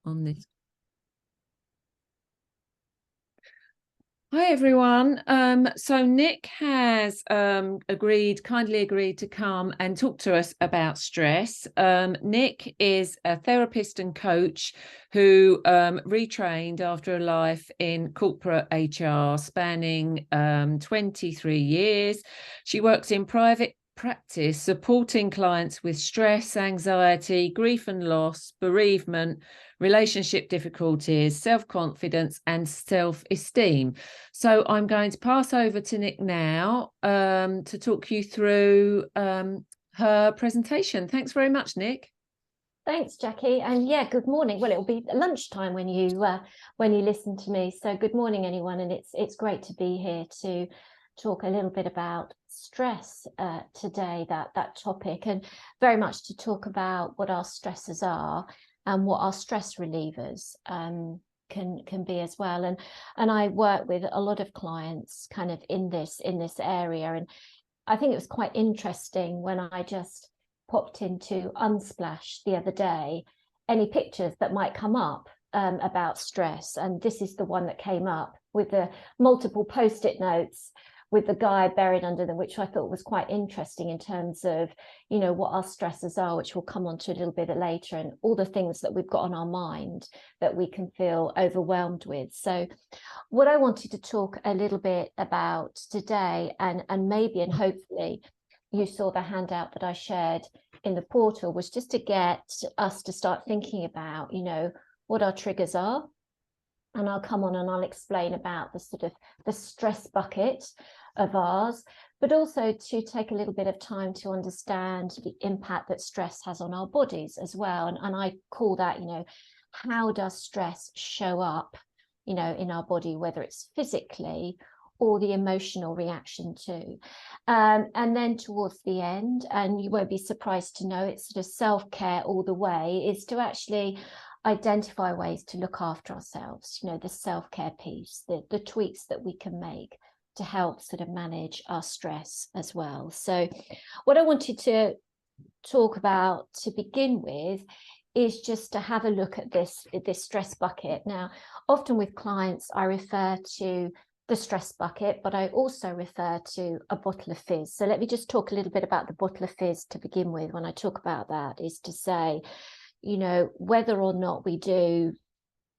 on this. Hi everyone. So Nick has kindly agreed to come and talk to us about stress. Nick is a therapist and coach who retrained after a life in corporate HR spanning 23 years. She works in private practice supporting clients with stress, anxiety, grief and loss, bereavement, relationship difficulties, self-confidence and self-esteem. So I'm going to pass over to Nick now to talk you through her presentation. Thanks very much, Nick. Thanks, Jackie. And yeah, good morning. Well, it'll be lunchtime when you listen to me. So good morning, anyone. And it's great to be here to talk a little bit about stress today, that topic, and very much to talk about what our stresses are and what our stress relievers can be as well. And I work with a lot of clients kind of in this area, and I think it was quite interesting when I just popped into Unsplash the other day, any pictures that might come up about stress, and this is the one that came up with the multiple post-it notes with the guy buried under them, which I thought was quite interesting in terms of, you know, what our stresses are, which we'll come on to a little bit later, and all the things that we've got on our mind that we can feel overwhelmed with. So what I wanted to talk a little bit about today, and hopefully you saw the handout that I shared in the portal, was just to get us to start thinking about, you know, what our triggers are. And I'll come on and I'll explain about the sort of the stress bucket of ours, but also to take a little bit of time to understand the impact that stress has on our bodies as well. And I call that, you know, how does stress show up, you know, in our body, whether it's physically or the emotional reaction too. And then towards the end, and you won't be surprised to know it's sort of self-care all the way, is to actually identify ways to look after ourselves, you know, the self-care piece, the tweaks that we can make to help sort of manage our stress as well. So what I wanted to talk about to begin with is just to have a look at this stress bucket. Now, often with clients, I refer to the stress bucket, but I also refer to a bottle of fizz. So let me just talk a little bit about the bottle of fizz to begin with. When I talk about that, is to say, you know, whether or not we do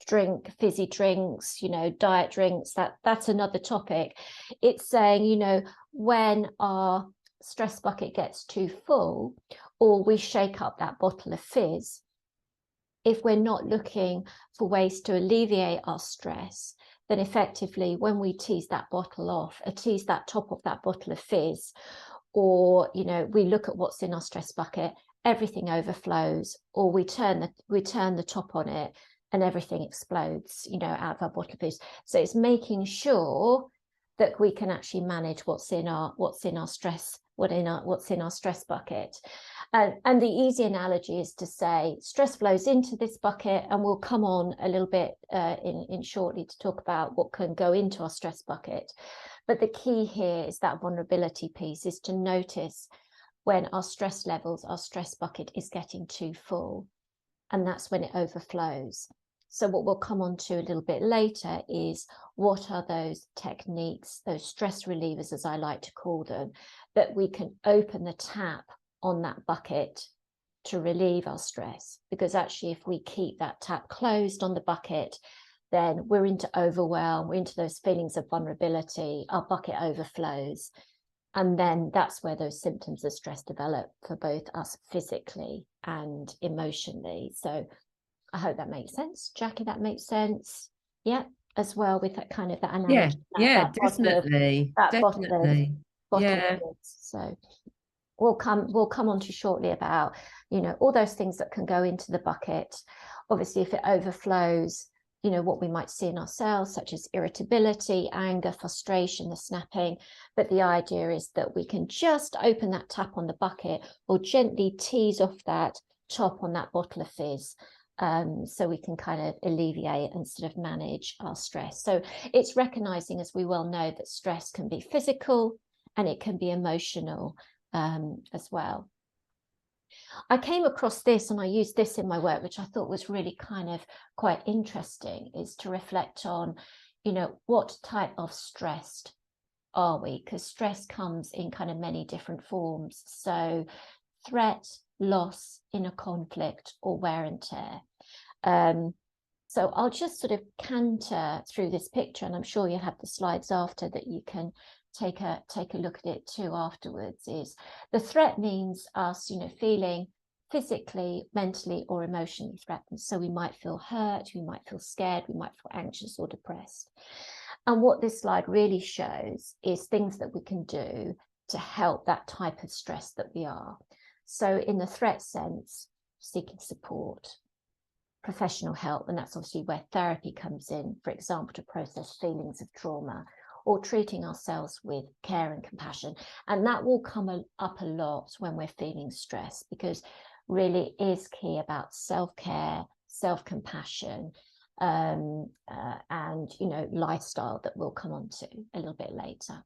drink fizzy drinks, you know, diet drinks, that's another topic. It's saying, you know, when our stress bucket gets too full, or we shake up that bottle of fizz, if we're not looking for ways to alleviate our stress, then effectively when we tease that bottle off, tease that top of that bottle of fizz, or, you know, we look at what's in our stress bucket, everything overflows, or we turn the top on it and everything explodes, you know, out of our bottle of fizz. So it's making sure that we can actually manage what's in our stress bucket. And the easy analogy is to say stress flows into this bucket, and we'll come on a little bit in shortly to talk about what can go into our stress bucket. But the key here is that vulnerability piece, is to notice when our stress levels, our stress bucket is getting too full, and that's when it overflows. So what we'll come on to a little bit later is what are those techniques, those stress relievers, as I like to call them, that we can open the tap on that bucket to relieve our stress. Because actually, if we keep that tap closed on the bucket, then we're into overwhelm, we're into those feelings of vulnerability, our bucket overflows. And then that's where those symptoms of stress develop for both us physically and emotionally. So I hope that makes sense. Jackie, that makes sense? Yeah, as well with that kind of that analogy. Yeah, definitely. Bottle. So we'll come on to shortly about, you know, all those things that can go into the bucket. Obviously, if it overflows, you know, what we might see in ourselves, such as irritability, anger, frustration, the snapping. But the idea is that we can just open that tap on the bucket, or gently tease off that top on that bottle of fizz, so we can kind of alleviate and sort of manage our stress. So it's recognizing, as we well know, that stress can be physical and it can be emotional as well. I came across this and I used this in my work, which I thought was really kind of quite interesting, is to reflect on, what type of stressed are we? Because stress comes in kind of many different forms. So threat, loss, inner conflict, or wear and tear. So I'll just sort of canter through this picture, and I'm sure you have the slides after that you can take a look at it too afterwards. Is the threat means us, feeling physically, mentally, or emotionally threatened. So we might feel hurt, we might feel scared, we might feel anxious or depressed. And what this slide really shows is things that we can do to help that type of stress that we are. So in the threat sense, seeking support, professional help, and that's obviously where therapy comes in, for example, to process feelings of trauma, or treating ourselves with care and compassion. And that will come up a lot when we're feeling stress, because really is key about self-care, self-compassion, and lifestyle that we'll come on to a little bit later.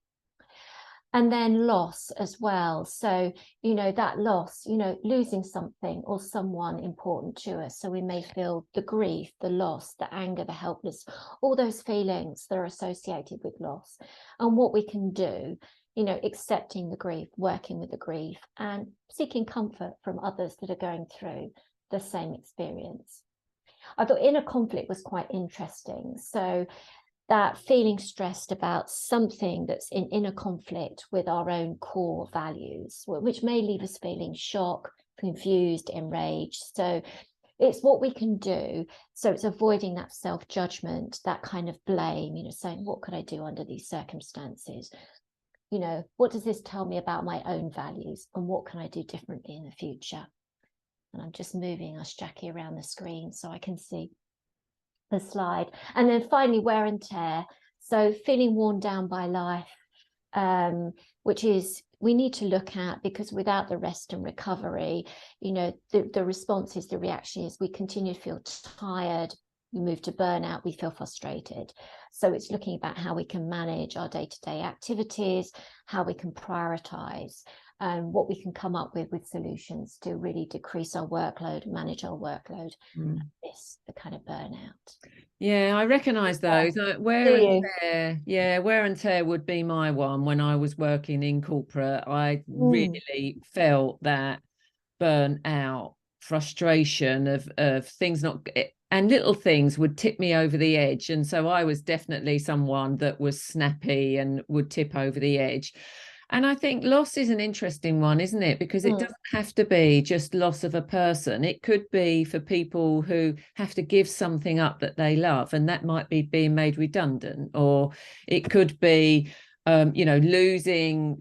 And then loss as well. So, that loss, losing something or someone important to us. So we may feel the grief, the loss, the anger, the helpless, all those feelings that are associated with loss. And what we can do, accepting the grief, working with the grief, and seeking comfort from others that are going through the same experience. I thought inner conflict was quite interesting. So that feeling stressed about something that's in inner conflict with our own core values, which may leave us feeling shocked, confused, enraged. So it's what we can do. So it's avoiding that self-judgment, that kind of blame, saying, what could I do under these circumstances? What does this tell me about my own values, and what can I do differently in the future? And I'm just moving us, Jackie, around the screen so I can see the slide. And then finally, wear and tear. So feeling worn down by life, which is we need to look at, because without the rest and recovery, the response is, the reaction is, we continue to feel tired, we move to burnout, we feel frustrated. So it's looking about how we can manage our day-to-day activities, how we can prioritize, and what we can come up with solutions to really decrease our workload, manage our workload, this the kind of burnout. Yeah, I recognise those. Wear and tear. Yeah, wear and tear would be my one. When I was working in corporate, I really felt that burnout, frustration of things not, and little things would tip me over the edge. And so I was definitely someone that was snappy and would tip over the edge. And I think loss is an interesting one, isn't it? Because it doesn't have to be just loss of a person. It could be for people who have to give something up that they love, and that might be being made redundant, or it could be losing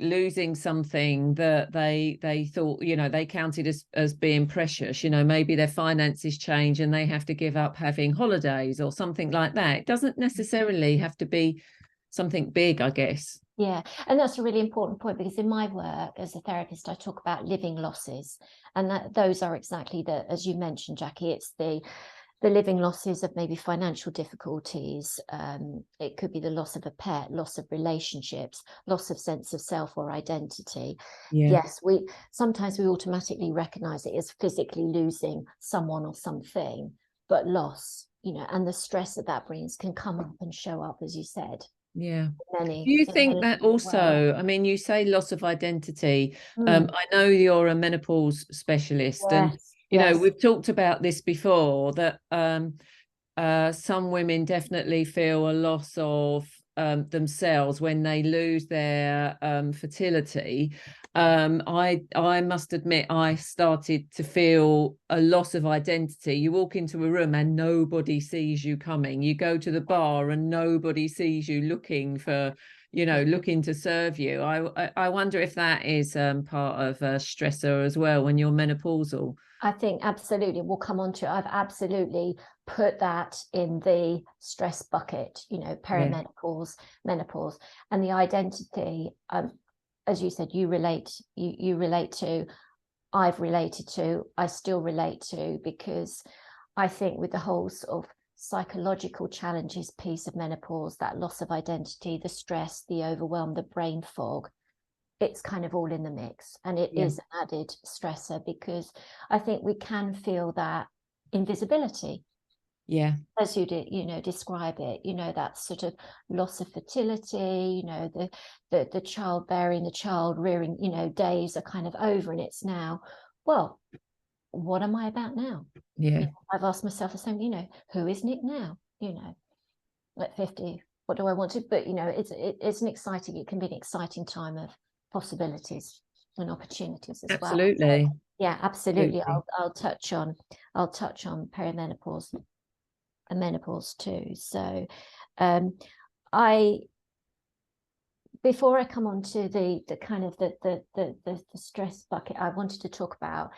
something that they thought, they counted as being precious. Maybe their finances change and they have to give up having holidays or something like that. It doesn't necessarily have to be something big, I guess. Yeah, and that's a really important point, because in my work as a therapist, I talk about living losses, and those are exactly as you mentioned, Jackie, it's the living losses of maybe financial difficulties. It could be the loss of a pet, loss of relationships, loss of sense of self or identity. Yeah. Yes, we sometimes automatically recognize it as physically losing someone or something, but loss, and the stress that brings can come up and show up, as you said. Yeah. Do you think that also, I mean, you say loss of identity. I know you're a menopause specialist, and we've talked about this before, that some women definitely feel a loss of themselves when they lose their fertility. I must admit, I started to feel a loss of identity. You walk into a room and nobody sees you coming. You go to the bar and nobody sees you looking to serve you. I wonder if that is part of a stressor as well when you're menopausal. I think absolutely, we'll come on to it. I've absolutely put that in the stress bucket, perimenopause, menopause, and the identity, as you said, you relate to, I've related to, I still relate to, because I think with the whole sort of psychological challenges piece of menopause, that loss of identity, the stress, the overwhelm, the brain fog, it's kind of all in the mix, and it is an added stressor, because I think we can feel that invisibility. Yeah. As you did, describe it, that sort of loss of fertility, the childbearing, the child rearing, days are kind of over, and it's now, well, what am I about now? Yeah. I've asked myself the same, who is Nick now? At 50, what do I want to? But it's it can be an exciting time of possibilities and opportunities as well. Absolutely. So, yeah, absolutely. I'll touch on perimenopause and menopause too. So before I come on to the kind of the stress bucket, I wanted to talk about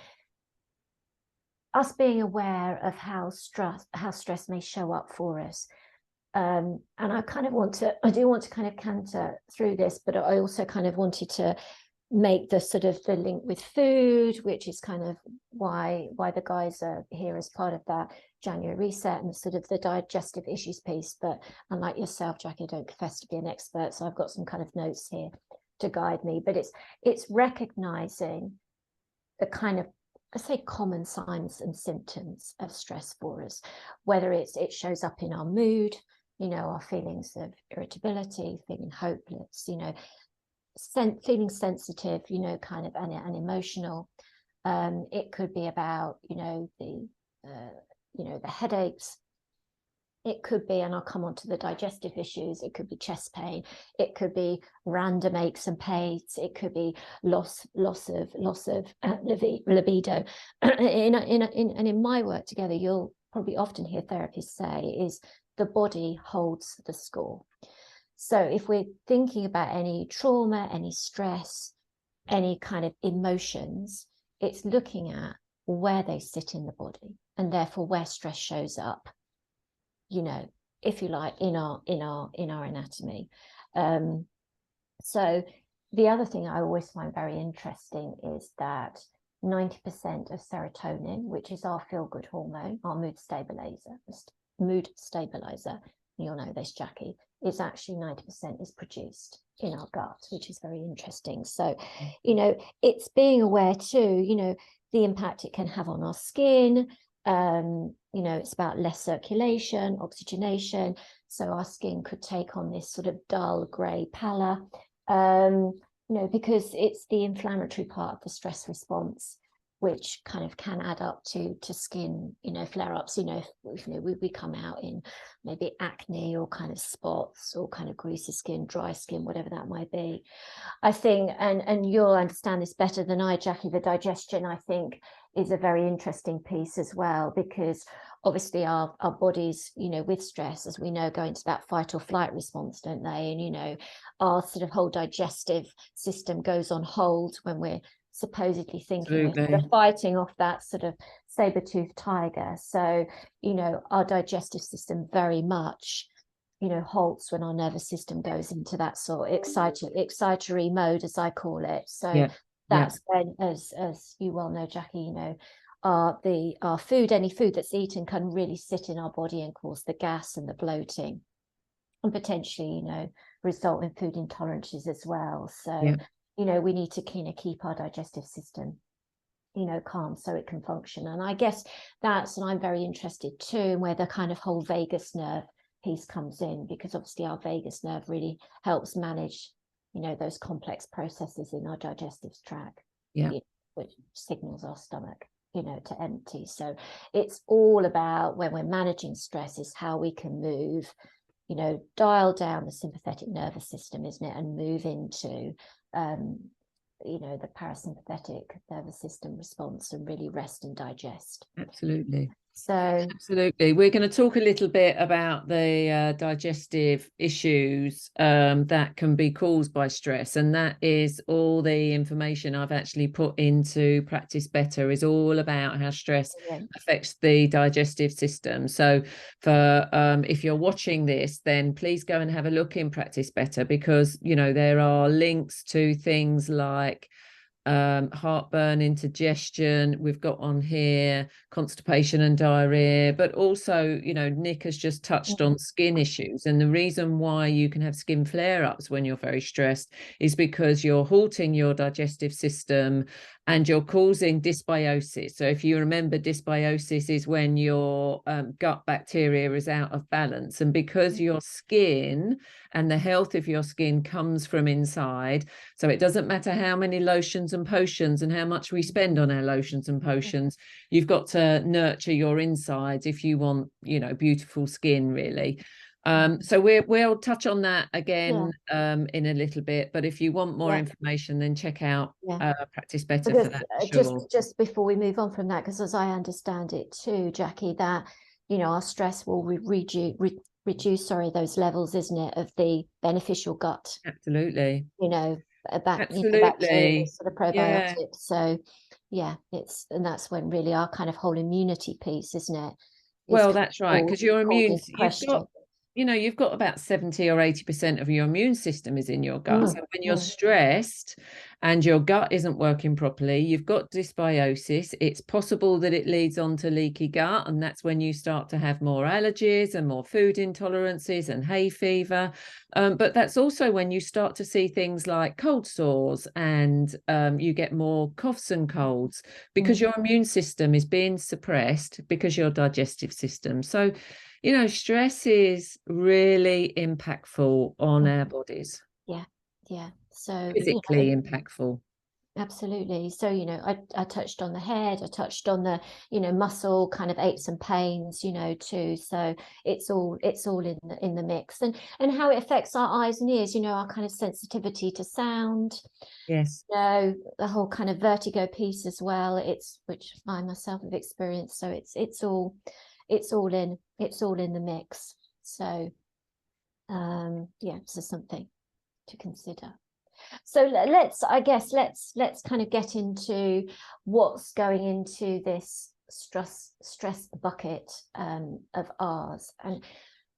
us being aware of how stress may show up for us. And I do want to kind of canter through this, but I also kind of wanted to make the sort of the link with food, which is kind of why the guys are here as part of that January reset, and sort of the digestive issues piece. But unlike yourself, Jackie, I don't profess to be an expert, so I've got some kind of notes here to guide me. But it's recognizing the kind of, I say, common signs and symptoms of stress for us, whether it shows up in our mood, our feelings of irritability, feeling hopeless, feeling sensitive, kind of and emotional. It could be about, the headaches. It could be, and I'll come on to the digestive issues, it could be chest pain, it could be random aches and pains, it could be loss of libido. And in my work together, you'll probably often hear therapists say is the body holds the score. So if we're thinking about any trauma, any stress, any kind of emotions, it's looking at where they sit in the body, and therefore where stress shows up, if you like, in our anatomy. So the other thing I always find very interesting is that 90% of serotonin, which is our feel-good hormone, our mood stabilizer, you'll know this, Jackie, is actually 90% is produced in our gut, which is very interesting. So, it's being aware too, the impact it can have on our skin. It's about less circulation, oxygenation. So our skin could take on this sort of dull grey pallor, because it's the inflammatory part of the stress response, which kind of can add up to skin, flare-ups, we come out in maybe acne or kind of spots or kind of greasy skin, dry skin, whatever that might be. I think, and you'll understand this better than I, Jackie, the digestion, I think, is a very interesting piece as well, because obviously our bodies, with stress, as we know, go into that fight or flight response, don't they? And, our sort of whole digestive system goes on hold when we're supposedly thinking of sort of fighting off that sort of saber-toothed tiger. So, our digestive system very much, halts when our nervous system goes into that sort of excitatory mode, as I call it. So that's when, as you well know, Jackie, our food, any food that's eaten, can really sit in our body and cause the gas and the bloating, and potentially, result in food intolerances as well. So we need to kind of keep our digestive system, calm so it can function. And I guess and I'm very interested too in where the kind of whole vagus nerve piece comes in, because obviously our vagus nerve really helps manage, those complex processes in our digestive tract, which signals our stomach, to empty. So it's all about, when we're managing stress, is how we can move, dial down the sympathetic nervous system, isn't it, and move into the parasympathetic nervous system response, and really rest and digest. Absolutely. So absolutely, we're going to talk a little bit about the digestive issues that can be caused by stress, and that is all the information I've actually put into Practice Better, is all about how stress affects the digestive system. So for if you're watching this, then please go and have a look in Practice Better, because there are links to things like heartburn, indigestion. We've got on here constipation and diarrhea, but also, you know, Nick has just touched on skin issues. And the reason why you can have skin flare-ups when you're very stressed is because you're halting your digestive system and you're causing dysbiosis. So if you remember, dysbiosis is when your gut bacteria is out of balance. And because your skin and the health of your skin comes from inside, so it doesn't matter how many lotions and potions and how much we spend on our lotions and potions, you've got to nurture your insides if you want, you know, beautiful skin, really. So we'll touch on that again in a little bit, but if you want more information, then check out Practice Better for that, sure. Just before we move on from that, because as I understand it too, Jackie, that, you know, our stress will reduce those levels, isn't it, of the beneficial gut, absolutely, you know, absolutely, bacteria, sort of probiotics. So and that's when really our kind of whole immunity piece, isn't it? Well, that's right, because your immune, you've got about 70 or 80% of your immune system is in your gut. So when you're stressed and your gut isn't working properly, you've got dysbiosis. It's possible that it leads on to leaky gut, and that's when you start to have more allergies and more food intolerances and hay fever. But that's also when you start to see things like cold sores, and you get more coughs and colds because your immune system is being suppressed because your digestive system. So, you know, stress is really impactful on our bodies. So physically impactful. Absolutely. So, you know, I touched on the head, I touched on the, you know, muscle kind of aches and pains, you know, too. So it's all in the mix, and how it affects our eyes and ears, you know, our kind of sensitivity to sound. Yes. You know, the whole kind of vertigo piece as well. Which I myself have experienced. So it's all in the mix. So so something to consider. So let's kind of get into what's going into this stress bucket of ours. And,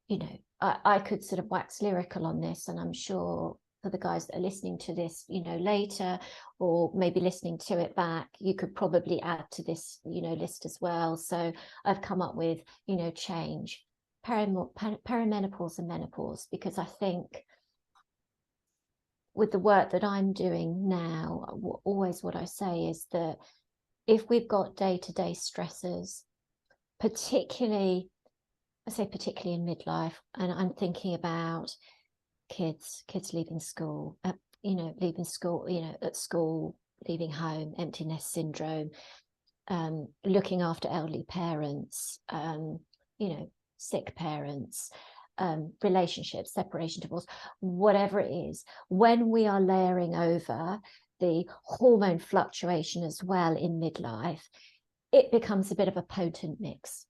you know, I could sort of wax lyrical on this, and I'm sure for the guys that are listening to this, you know, later, or maybe listening to it back, you could probably add to this, you know, list as well. So I've come up with, you know, change, perimenopause and menopause, because I think with the work that I'm doing now, always what I say is that if we've got day-to-day stressors, particularly in midlife, and I'm thinking about kids leaving school, at school, leaving home, empty nest syndrome, looking after elderly parents, sick parents, relationships, separation, divorce, whatever it is, when we are layering over the hormone fluctuation as well in midlife, it becomes a bit of a potent mix,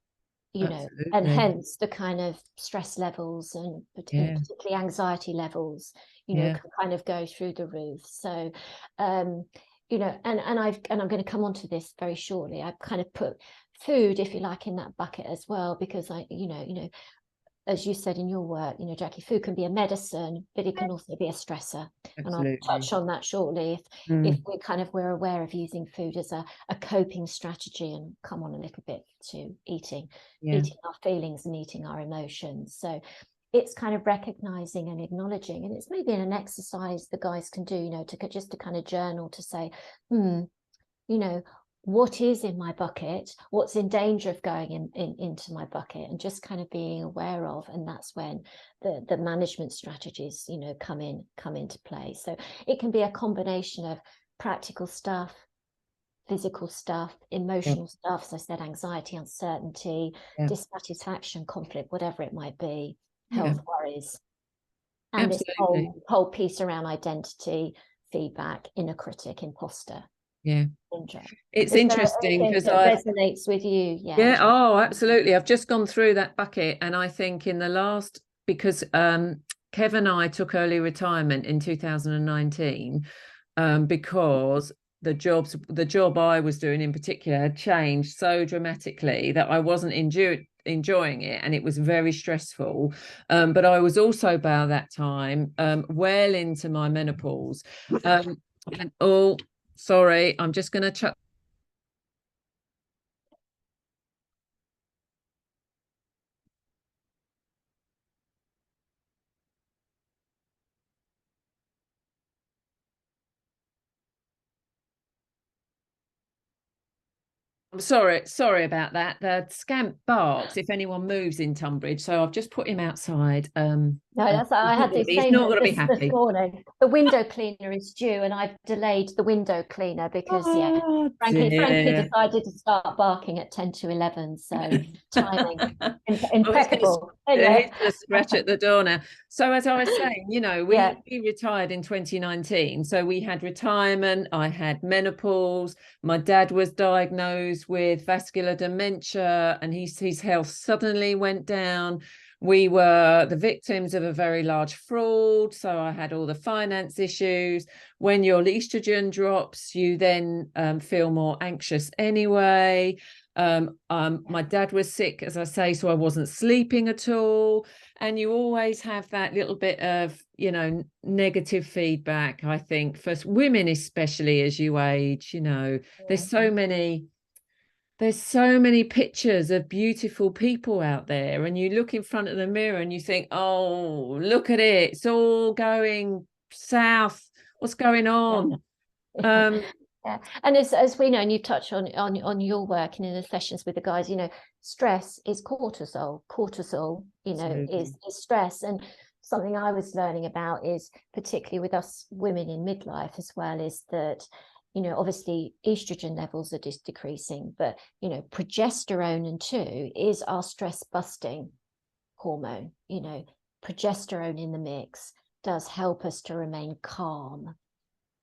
you know, and hence the kind of stress levels and particularly anxiety levels, you know, can kind of go through the roof. So you know, and I'm going to come on to this very shortly. I've kind of put food, if you like, in that bucket as well, because you know, as you said in your work, you know, Jackie, food can be a medicine, but it can also be a stressor. Absolutely. And I'll touch on that shortly if we're aware of using food as a coping strategy, and come on a little bit to eating our feelings and eating our emotions. So it's kind of recognizing and acknowledging, and it's maybe in an exercise the guys can do, you know, to kind of journal to say, you know, what is in my bucket, what's in danger of going into my bucket, and just kind of being aware of. And that's when the management strategies, you know, come into play. So it can be a combination of practical stuff, physical stuff, emotional stuff. So I said anxiety, uncertainty, dissatisfaction, conflict, whatever it might be, health worries, and this whole piece around identity, feedback, inner critic, imposter. It's interesting because it resonates with you. Oh, absolutely. I've just gone through that bucket, and I think in the last, because Kev and I took early retirement in 2019 because the job I was doing in particular had changed so dramatically that I wasn't enjoying it, and it was very stressful. But I was also by that time well into my menopause, and all sorry, I'm just going to chuck. I'm sorry about that. The scamp barks if anyone moves in Tunbridge, so I've just put him outside. No, that's I had the He's same not going to be this happy. morning. The window cleaner is due, and I've delayed the window cleaner because, yeah, Oh Frankie dear. decided to start barking at 10 to 11. So timing Well, impeccable. he's Anyway, going to scratch at the door now. So as I was saying, yeah. we retired in 2019. So we had retirement. I had menopause. My dad was diagnosed with vascular dementia, and his health suddenly went down. We were the victims of a very large fraud. So I had all the finance issues. When your estrogen drops, you then feel more anxious anyway. My dad was sick, as I say, so I wasn't sleeping at all. And you always have that little bit of, negative feedback, I think, for women, especially as you age, there's so many there's so many pictures of beautiful people out there, and you look in front of the mirror and you think, oh, look at it, it's all going south. What's going on? Yeah. Yeah. And as we know, and you've touched on your work and in the sessions with the guys, stress is cortisol. Cortisol, is stress. And something I was learning about is, particularly with us women in midlife as well, is that, obviously estrogen levels are just decreasing, but, progesterone and too is our stress busting hormone. Progesterone in the mix does help us to remain calm,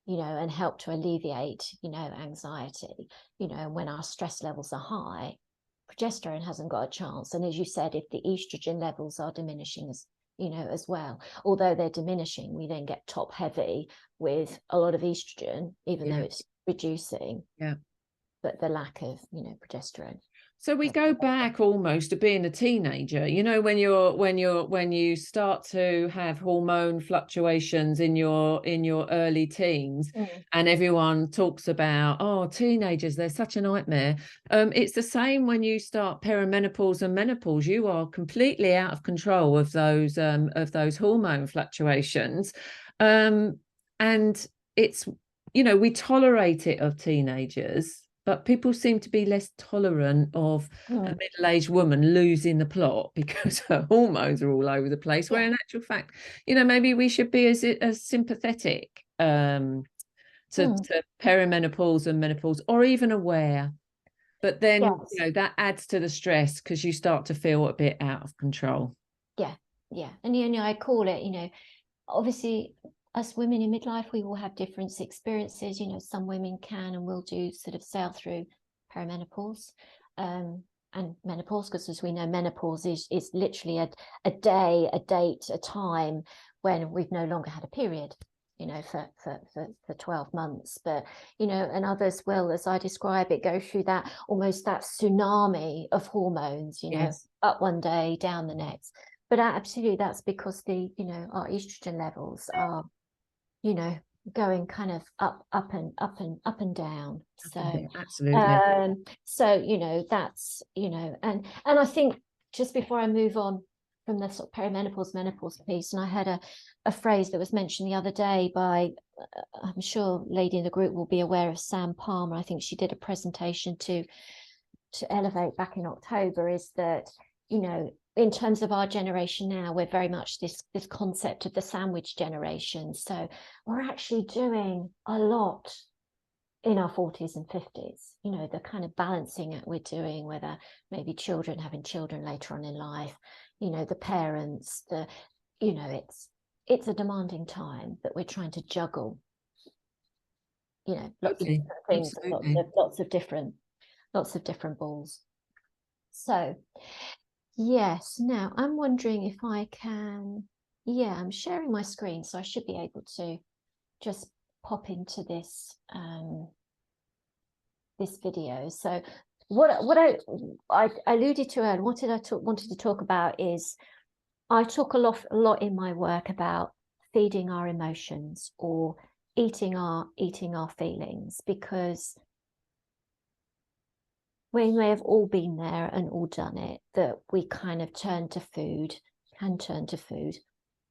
and help to alleviate, anxiety, when our stress levels are high, progesterone hasn't got a chance. And as you said, if the estrogen levels are diminishing as well, although they're diminishing, we then get top heavy with a lot of estrogen, even though it's reducing, but the lack of, progesterone. So we go back almost to being a teenager, when you start to have hormone fluctuations in your early teens, and everyone talks about, oh, teenagers, they're such a nightmare. It's the same when you start perimenopause and menopause. You are completely out of control of those hormone fluctuations. And it's, we tolerate it of teenagers, but people seem to be less tolerant of a middle-aged woman losing the plot because her hormones are all over the place, where in actual fact, maybe we should be as sympathetic to perimenopause and menopause, or even aware. But then, that adds to the stress because you start to feel a bit out of control. Yeah. And, I call it, obviously, us women in midlife, we will have different experiences. Some women can and will do sort of sail through perimenopause and menopause, because as we know, menopause is literally a day, a date, a time when we've no longer had a period, for 12 months. But, and others will, as I describe it, go through that almost that tsunami of hormones, up one day, down the next. But absolutely, that's because our estrogen levels are, going kind of up and down. So absolutely. So that's, and I think, just before I move on from the sort of perimenopause menopause piece, and I had a phrase that was mentioned the other day by, I'm sure lady in the group will be aware of, Sam Palmer. I think she did a presentation to Elevate back in October, is that, in terms of our generation now, we're very much this concept of the sandwich generation. So we're actually doing a lot in our 40s and 50s, the kind of balancing that we're doing, whether maybe having children later on in life, the parents, it's a demanding time that we're trying to juggle, lots of different things, lots of different balls. So yes, now I'm wondering if I can, I'm sharing my screen, so I should be able to just pop into this this video. So what I alluded to earlier, wanted to talk about is, I talk a lot in my work about feeding our emotions, or eating our feelings, because we may have all been there and all done it, that we kind of can turn to food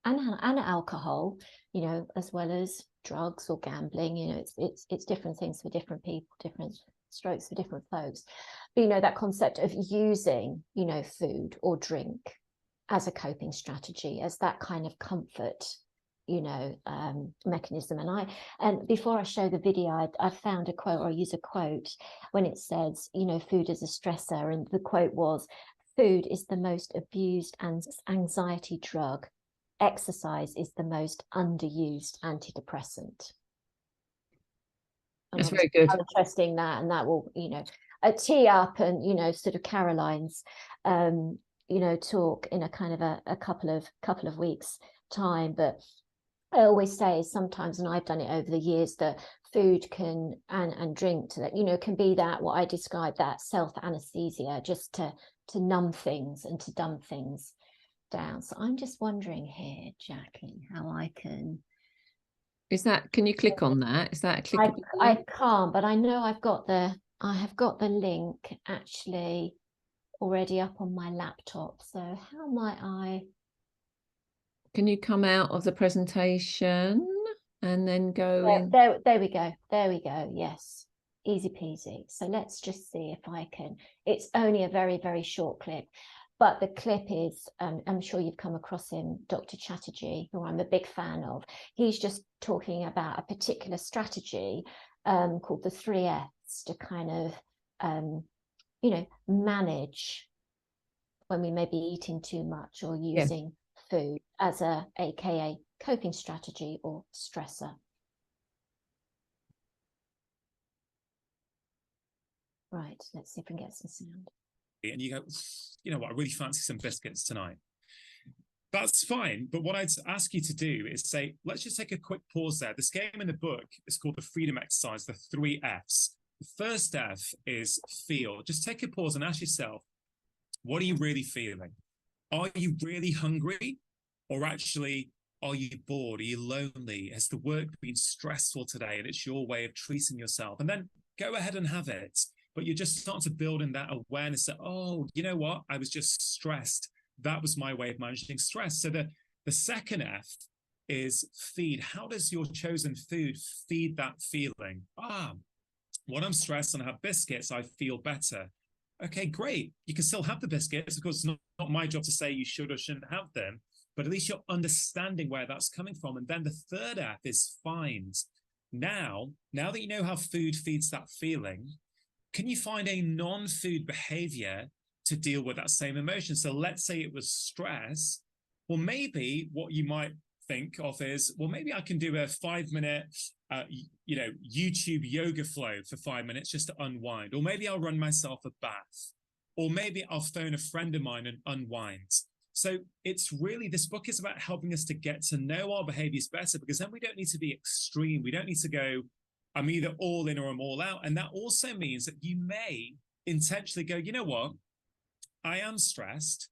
and alcohol, you know, as well as drugs or gambling. You know, it's different things for different people, different strokes for different folks. But, you know, that concept of using, you know, food or drink as a coping strategy, as that kind of comfort, you know, mechanism. And before I show the video, I found a quote, or I use a quote when it says, you know, food is a stressor, and the quote was, "Food is the most abused and anxiety drug. Exercise is the most underused antidepressant." That's very good. Interesting, that, and that will, you know, tee up, and, you know, sort of Caroline's, you know, talk in a kind of a couple of weeks time. But I always say sometimes, and I've done it over the years, that food can and drink, that, you know, can be that, what I describe, that self anesthesia, just to numb things and to dumb things down. So I'm just wondering here, Jackie, how I can. Is that, can you click on that? Is that a click? I can't, but I know I have got the link actually already up on my laptop. So how might I? Can you come out of the presentation and then go in? There we go. There we go. Yes. Easy peasy. So let's just see if I can. It's only a very, very short clip, but the clip is, I'm sure you've come across him, Dr. Chatterjee, who I'm a big fan of. He's just talking about a particular strategy called the 3Fs to kind of, you know, manage when we may be eating too much or using food as a AKA coping strategy or stressor. Right, let's see if we can get some sound. And you go, you know what, I really fancy some biscuits tonight. That's fine. But what I'd ask you to do is say, let's just take a quick pause there. This game in the book is called the Freedom Exercise, the 3Fs. The first F is feel. Just take a pause and ask yourself, what are you really feeling? Are you really hungry? Or actually, are you bored? Are you lonely? Has the work been stressful today and it's your way of treating yourself? And then go ahead and have it. But you're just starting to build in that awareness that, oh, you know what? I was just stressed. That was my way of managing stress. So the second F is feed. How does your chosen food feed that feeling? When I'm stressed and I have biscuits, I feel better. Okay, great. You can still have the biscuits. Of course, it's not my job to say you should or shouldn't have them, but at least you're understanding where that's coming from. And then the third F is find. Now that you know how food feeds that feeling, can you find a non-food behavior to deal with that same emotion? So let's say it was stress. Well, maybe what you might think of is, well, maybe I can do a 5-minute, YouTube yoga flow for 5 minutes just to unwind. Or maybe I'll run myself a bath. Or maybe I'll phone a friend of mine and unwind. So it's really, this book is about helping us to get to know our behaviors better, because then we don't need to be extreme. We don't need to go, I'm either all in or I'm all out. And that also means that you may intentionally go, you know what? I am stressed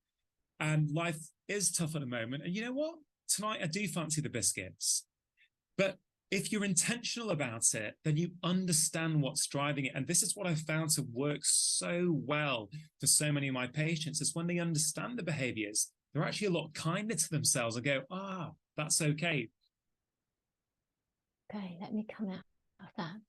and life is tough at the moment. And you know what? Tonight I do fancy the biscuits. But if you're intentional about it, then you understand what's driving it. And this is what I found to work so well for so many of my patients, is when they understand the behaviors, they're actually a lot kinder to themselves and go, that's okay. Okay, let me come out of that.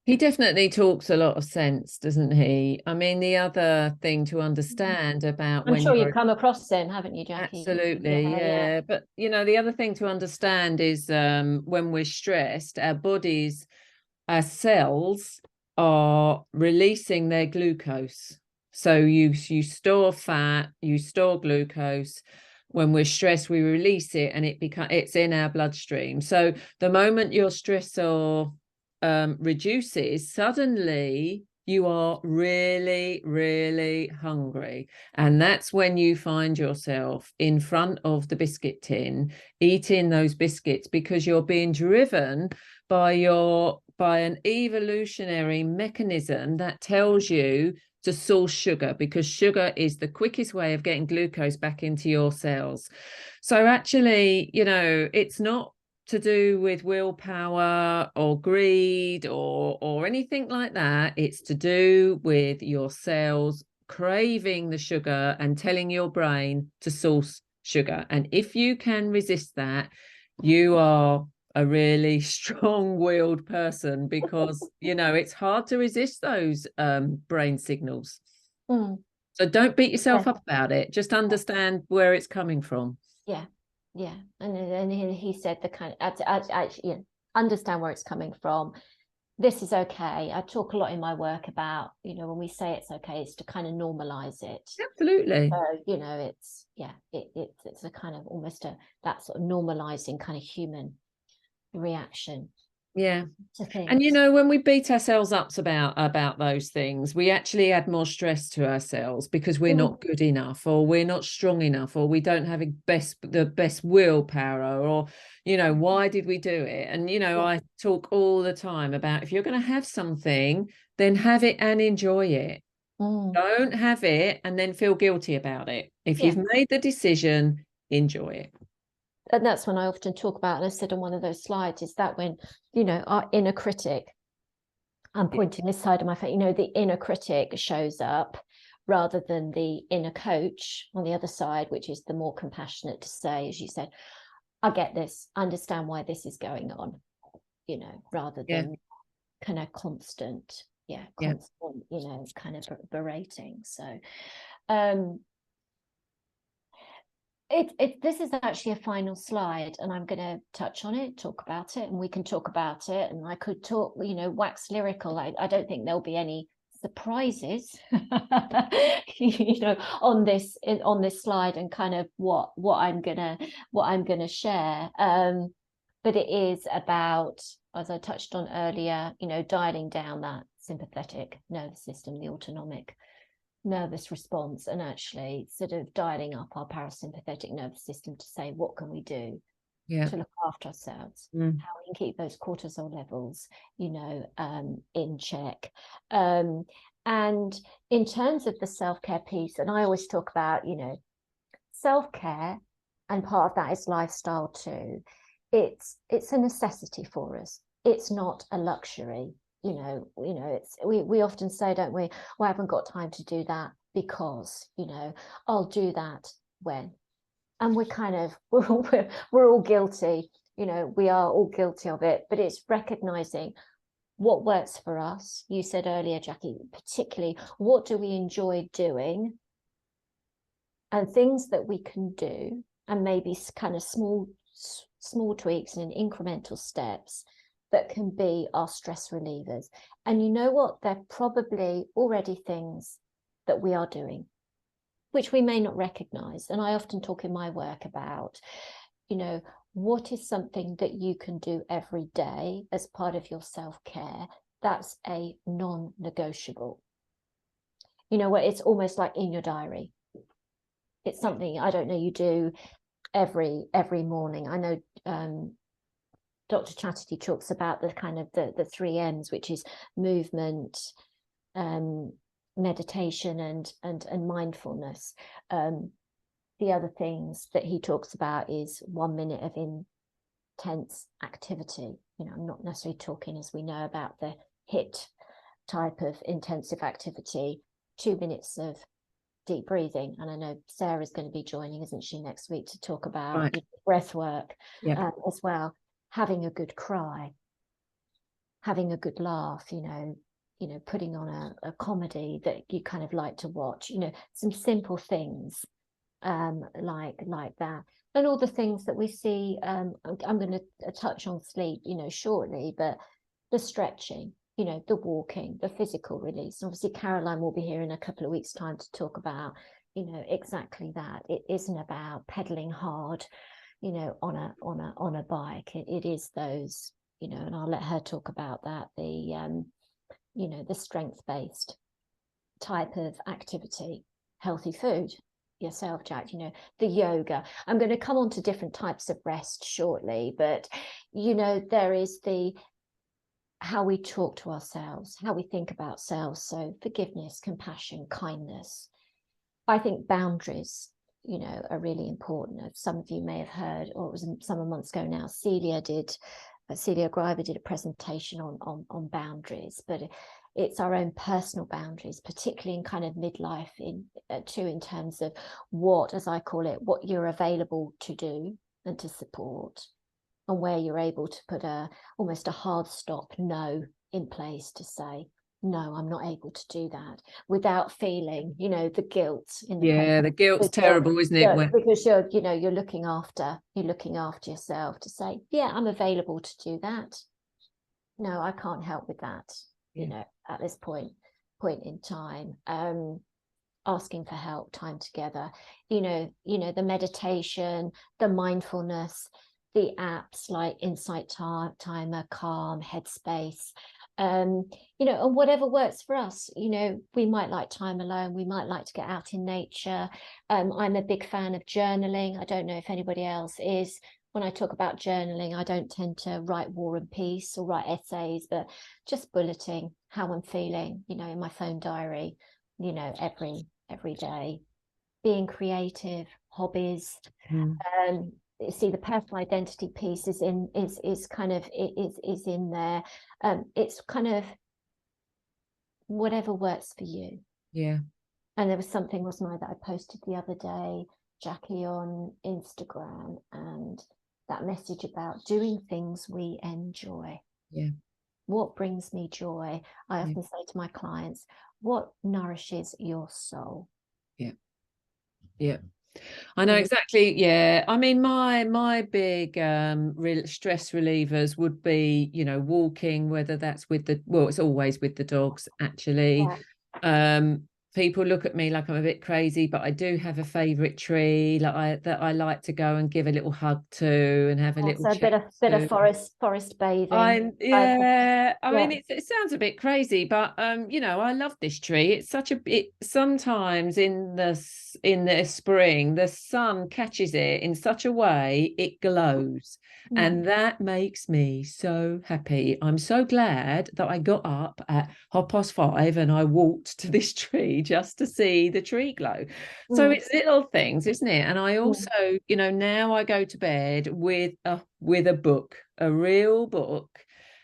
He definitely talks a lot of sense, doesn't he? I mean, the other thing to understand about I'm sure you've come across him, haven't you, Jackie? Absolutely, yeah. But, you know, the other thing to understand is when we're stressed, our bodies, our cells are releasing their glucose. So you store fat, you store glucose. When we're stressed, we release it and it's in our bloodstream. So the moment your stressor reduces, suddenly you are really, really hungry. And that's when you find yourself in front of the biscuit tin, eating those biscuits, because you're being driven by an evolutionary mechanism that tells you to source sugar, because sugar is the quickest way of getting glucose back into your cells. So actually, you know, it's not to do with willpower or greed or anything like that. It's to do with your cells craving the sugar and telling your brain to source sugar. And if you can resist that, you are a really strong-willed person, because it's hard to resist those brain signals. So don't beat yourself up about it. Just understand where it's coming from. Yeah, and he said the kind of actually understand where it's coming from. This is okay. I talk a lot in my work about, when we say it's okay, it's to kind of normalize it. Absolutely. So, it's a kind of almost that sort of normalizing kind of human reaction. Yeah. To things. And when we beat ourselves up about those things, we actually add more stress to ourselves, because we're not good enough, or we're not strong enough, or we don't have the best willpower, or why did we do it? And I talk all the time about, if you're going to have something, then have it and enjoy it. Don't have it and then feel guilty about it. If you've made the decision, enjoy it. And that's when I often talk about, and I said on one of those slides, is that when, our inner critic, I'm pointing this side of my face, the inner critic shows up rather than the inner coach on the other side, which is the more compassionate to say, as you said, I get this, understand why this is going on, rather than kind of constant, kind of berating. So, this is actually a final slide, and I'm going to touch on it, talk about it, and we can talk about it. And I could talk, wax lyrical. I don't think there'll be any surprises, on this slide, and kind of what I'm gonna share. But it is about, as I touched on earlier, dialing down that sympathetic nervous system, the autonomic nervous response, and actually sort of dialing up our parasympathetic nervous system to say, what can we do to look after ourselves, how we can keep those cortisol levels in check, and in terms of the self-care piece. And I always talk about self-care, and part of that is lifestyle too. It's a necessity for us. It's not a luxury. It's we often say, don't we, well, I haven't got time to do that because I'll do that when. And we're kind of we're all guilty, we are all guilty of it. But it's recognizing what works for us. You said earlier, Jackie, particularly, what do we enjoy doing, and things that we can do, and maybe kind of small tweaks and incremental steps that can be our stress relievers. And you know what? They're probably already things that we are doing, which we may not recognize. And I often talk in my work about, what is something that you can do every day as part of your self-care that's a non-negotiable. What it's almost like in your diary. It's something, I don't know, you do every morning. I know Dr. Chatterjee talks about the kind of the 3 M's, which is movement, meditation, and mindfulness. The other things that he talks about is 1 minute of intense activity. I'm not necessarily talking, as we know, about the HIIT type of intensive activity. 2 minutes of deep breathing, and I know Sarah's going to be joining, isn't she, next week, to talk about breath work as well. Having a good cry, having a good laugh, putting on a comedy that you kind of like to watch, some simple things like that. And all the things that we see, I'm going to touch on sleep, shortly, but the stretching, the walking, the physical release. And obviously Caroline will be here in a couple of weeks' time to talk about, exactly that. It isn't about pedaling hard, on a bike. It is those, and I'll let her talk about that, the strength-based type of activity, healthy food, yourself, Jack, the yoga. I'm going to come on to different types of rest shortly, but there is how we talk to ourselves, how we think about ourselves. So forgiveness, compassion, kindness. I think boundaries you know, are really important. Some of you may have heard, or it was some months ago now, Celia Griver did a presentation on boundaries, but it's our own personal boundaries, particularly in kind of midlife, too, in terms of what, as I call it, what you're available to do and to support, and where you're able to put almost a hard stop no in place to say, no, I'm not able to do that, without feeling, you know, the guilt in the the guilt's terrible, isn't it? Because you're looking after yourself, to say, yeah, I'm available to do that. No, I can't help with that, you know, at this point in time. Asking for help, time together, you know, the meditation, the mindfulness, the apps like Insight Timer, Calm, Headspace, you know, and whatever works for us. You know, we might like time alone, we might like to get out in nature. I'm a big fan of journaling. I don't know if anybody else is. When I talk about journaling, I don't tend to write War and Peace or write essays, but just bulleting how I'm feeling, you know, in my phone diary, you know, every day. Being creative, hobbies. See, the personal identity piece is in there. It's kind of whatever works for you. Yeah. And there was something, wasn't I, that I posted the other day, Jackie, on Instagram, and that message about doing things we enjoy. Yeah. What brings me joy? I often say to my clients, what nourishes your soul? Yeah. I know exactly. Yeah. I mean, my big stress relievers would be, you know, walking, whether that's with it's always with the dogs, actually. People look at me like I'm a bit crazy, but I do have a favorite tree that I like to go and give a little hug to and have a little chat. Bit of forest bathing. I mean, it sounds a bit crazy, but you know, I love this tree. It's such sometimes in the spring, the sun catches it in such a way it glows. And that makes me so happy. I'm so glad that I got up at 5:30 and I walked to this tree just to see the tree glow. So it's little things, isn't it? And I also, you know, now I go to bed with a book, a real book,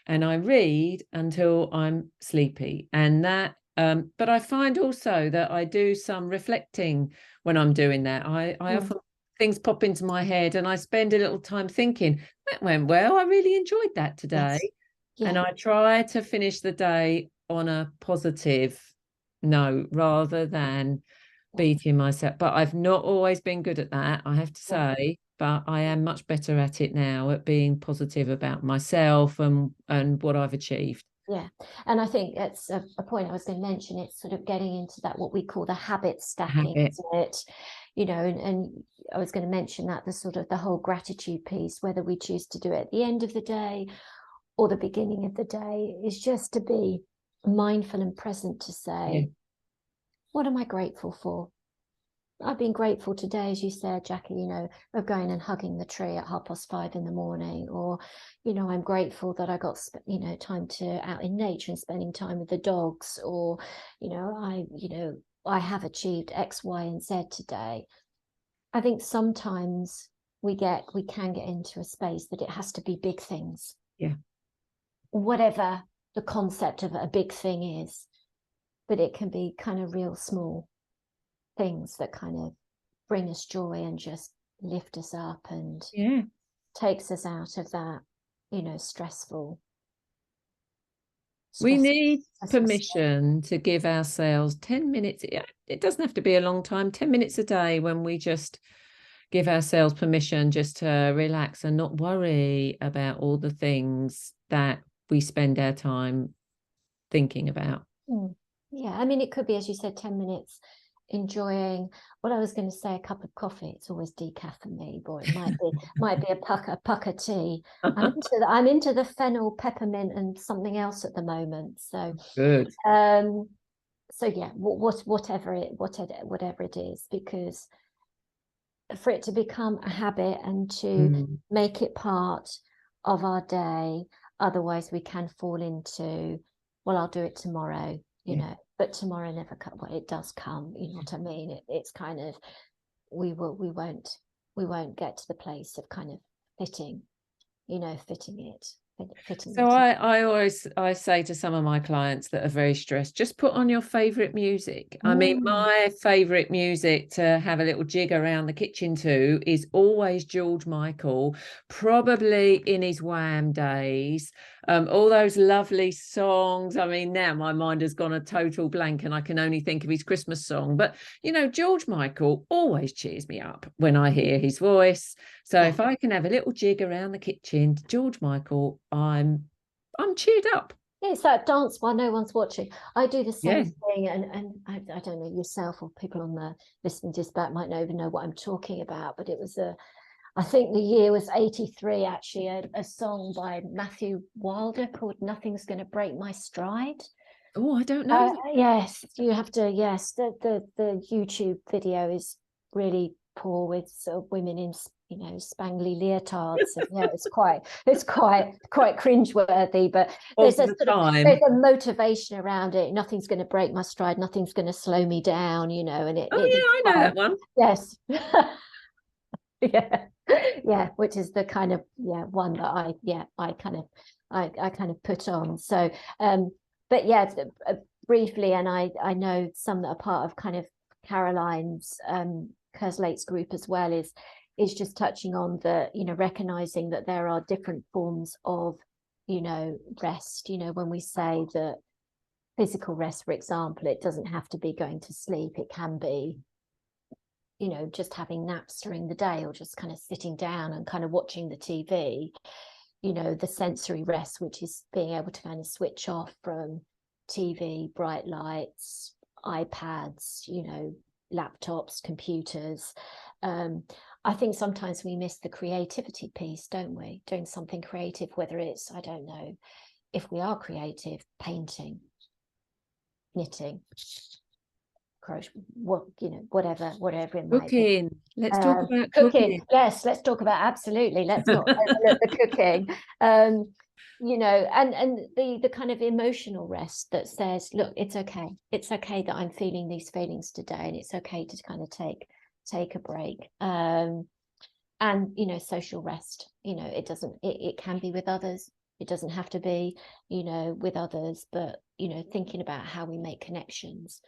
and I read until I'm sleepy. And that but I find also that I do some reflecting when I'm doing that. I often, things pop into my head and I spend a little time thinking, that went well, I really enjoyed that today. And I try to finish the day on a positive note rather than beating myself. But I've not always been good at that, I have to say. But I am much better at it now, at being positive about myself and what I've achieved. Yeah, and I think that's a point I was going to mention. It's sort of getting into that, what we call the habit stacking, isn't it? You know, and I was going to mention that the whole gratitude piece, whether we choose to do it at the end of the day or the beginning of the day, is just to be mindful and present, to say, what am I grateful for? I've been grateful today, as you said, Jackie, you know, of going and hugging the tree at 5:30 in the morning, or, you know, I'm grateful that I got, you know, time to out in nature and spending time with the dogs, or, you know, I have achieved X, Y, and Z today. I think sometimes we can get into a space that it has to be big things. Yeah. Whatever the concept of a big thing is, but it can be kind of real small things that kind of bring us joy and just lift us up and takes us out of that, you know, stressful. We need permission to give ourselves 10 minutes. It doesn't have to be a long time, 10 minutes a day, when we just give ourselves permission just to relax and not worry about all the things that we spend our time thinking about. Yeah, I mean, it could be, as you said, 10 minutes enjoying, what I was going to say, a cup of coffee. It's always decaf for me, but it might be a pucker tea. I'm into the fennel, peppermint, and something else at the moment. So good. So yeah, whatever it is, because for it to become a habit and to make it part of our day, otherwise we can fall into, well, I'll do it tomorrow, you know. But tomorrow never comes. Well, it does come, you know what I mean? It's kind of, we won't get to the place of kind of fitting it. So I say to some of my clients that are very stressed, just put on your favorite music. I mean, my favorite music to have a little jig around the kitchen to is always George Michael, probably in his Wham days. All those lovely songs. I mean, now my mind has gone a total blank and I can only think of his Christmas song. But, you know, George Michael always cheers me up when I hear his voice. So if I can have a little jig around the kitchen to George Michael, I'm cheered up. It's that dance while no one's watching. I do the same Yeah. thing, and I don't know, yourself or people on the listening to this back might not even know what I'm talking about, but it was I think the year was 83, actually, a song by Matthew Wilder called Nothing's Gonna Break My Stride. Oh, I don't know. Yes, you have to. Yes, the YouTube video is really poor with sort of women in, you know, spangly leotards. And, yeah, it's quite cringeworthy. But there's a motivation around it. Nothing's going to break my stride. Nothing's going to slow me down. You know, and Yeah, I know that one. Yes. Yeah, which is the kind of one that I kind of put on. So but yeah, briefly, and I know some that are part of kind of Caroline's Kerslate's group as well, is just touching on the, you know, recognizing that there are different forms of, you know, rest. You know, when we say that physical rest, for example, it doesn't have to be going to sleep. It can be, you know, just having naps during the day, or just kind of sitting down and kind of watching the TV. You know, the sensory rest, which is being able to kind of switch off from TV, bright lights, iPads, you know, laptops, computers. I think sometimes we miss the creativity piece, don't we? Doing something creative, whether it's, I don't know, if we are creative, painting, knitting, crochet, what, you know, whatever it might be. Cooking. Let's talk about cooking. Yes, let's talk about, absolutely. Let's not overlook the cooking. You know, and the kind of emotional rest that says, look, it's okay. It's okay that I'm feeling these feelings today, and it's okay to kind of take a break. And, you know, social rest, you know, it can be with others. It doesn't have to be, you know, with others, but, you know, thinking about how we make connections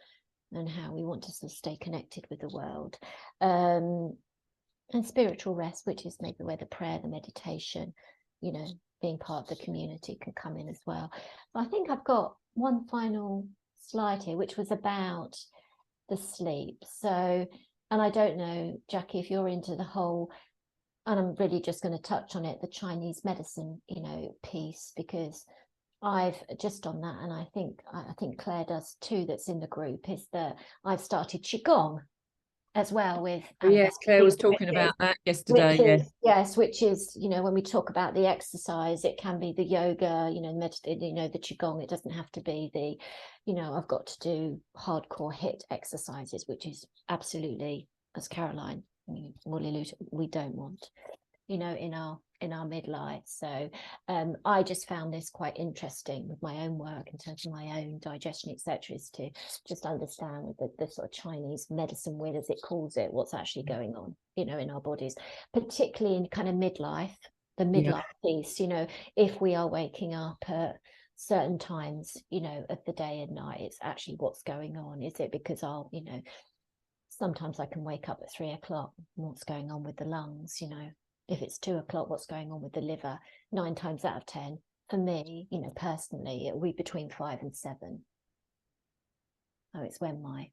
and how we want to sort of stay connected with the world. And spiritual rest, which is maybe where the prayer, the meditation, you know, being part of the community can come in as well. But I think I've got one final slide here, which was about the sleep. So, and I don't know, Jackie, if you're into the whole, and I'm really just going to touch on it, the Chinese medicine, you know, piece, because I've just on that, and I think Claire does too, that's in the group, is that I've started Qigong as well with Yes, Claire was talking about that yesterday. Which is, you know, when we talk about the exercise, it can be the yoga, you know, you know, the Qigong. It doesn't have to be the, you know, I've got to do hardcore HIIT exercises, which is absolutely, as Caroline will allude to, we don't want, you know, in our midlife. So I just found this quite interesting with my own work in terms of my own digestion, etc., is to just understand the sort of Chinese medicine wheel, as it calls it, what's actually going on, you know, in our bodies, particularly in kind of midlife, the midlife piece, you know, if we are waking up at certain times, you know, of the day and night, it's actually what's going on. Is it because you know, sometimes I can wake up at 3 o'clock, what's going on with the lungs, you know? If it's 2 o'clock, what's going on with the liver? 9 times out of 10, for me, you know, personally, it'll be between 5 and 7. Oh, it's when my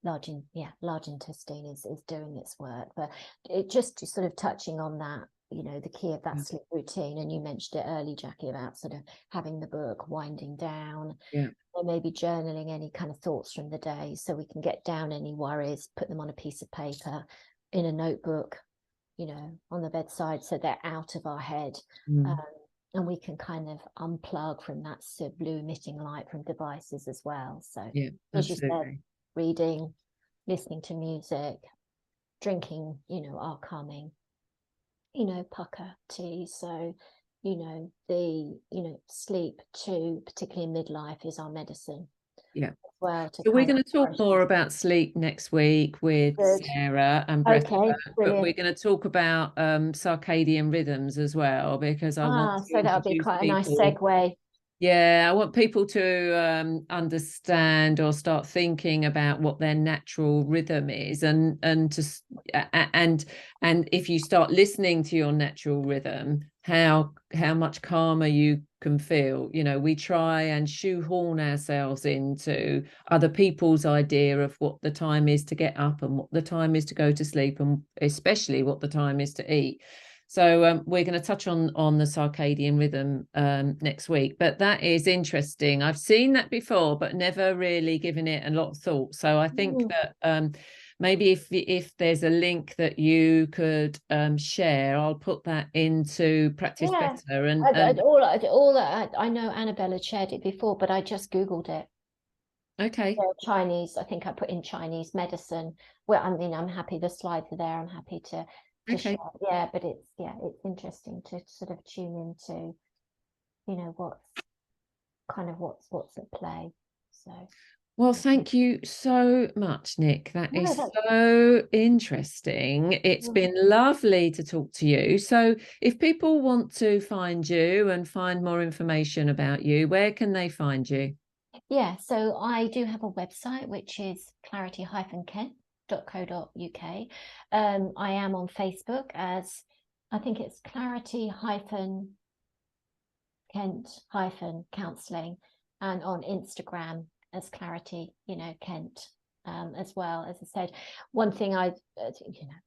large intestine is doing its work. But it just sort of touching on that, you know, the key of that sleep routine. And you mentioned it early, Jackie, about sort of having the book, winding down, or maybe journaling any kind of thoughts from the day, so we can get down any worries, put them on a piece of paper, in a notebook, you know, on the bedside, so they're out of our head. And we can kind of unplug from that sort of blue emitting light from devices as well. So as you said, reading, listening to music, drinking, you know, our calming, you know, pucker tea. So, you know, the, you know, sleep too, particularly in midlife, is our medicine. Yeah. as well. So we're going to talk more about sleep next week with Sarah and breath work, but we're going to talk about circadian rhythms as well, because I want to so that'll be introduce quite a nice people. segue. Yeah, I want people to understand or start thinking about what their natural rhythm is, and if you start listening to your natural rhythm, how much calmer you can feel. You know, we try and shoehorn ourselves into other people's idea of what the time is to get up and what the time is to go to sleep, and especially what the time is to eat. So we're going to touch on the circadian rhythm next week, but that is interesting. I've seen that before, but never really given it a lot of thought. So I think that maybe if there's a link that you could share, I'll put that into Practice Better. And I know Annabella shared it before, but I just Googled it. Okay. Chinese, I think I put in Chinese medicine. Well, I mean, I'm happy the slides are there. I'm happy to share. Yeah, but it's interesting to sort of tune into, you know, what's at play. So well, thank you so much, Nick. That is so interesting. It's been lovely to talk to you. So if people want to find you and find more information about you, where can they find you? Yeah, so I do have a website, which is clarity-kent.co.uk. I am on Facebook as, I think it's clarity-kent-counselling, and on Instagram as Clarity, Kent, as well. As I said, one thing I,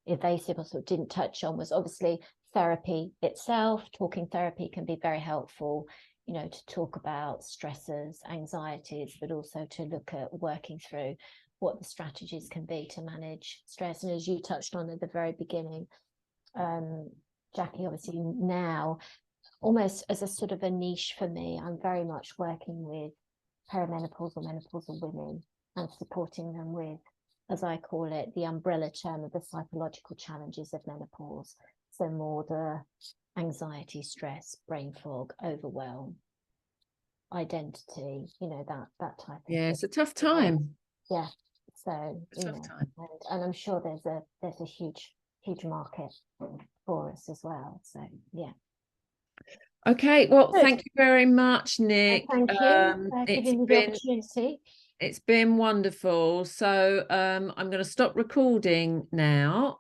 evasive or sort of didn't touch on was obviously therapy itself. Talking therapy can be very helpful, to talk about stressors, anxieties, but also to look at working through what the strategies can be to manage stress. And as you touched on at the very beginning, Jackie, obviously now, almost as a sort of a niche for me, I'm very much working with perimenopausal, menopausal women and supporting them with, as I call it, the umbrella term of the psychological challenges of menopause. So more the anxiety, stress, brain fog, overwhelm, identity, that type of thing. It's a tough time. Yeah. So, and I'm sure there's a huge market for us as well. So yeah. Okay, well, thank you very much, Nick. Thank you for giving me the opportunity. It's been wonderful. So I'm going to stop recording now.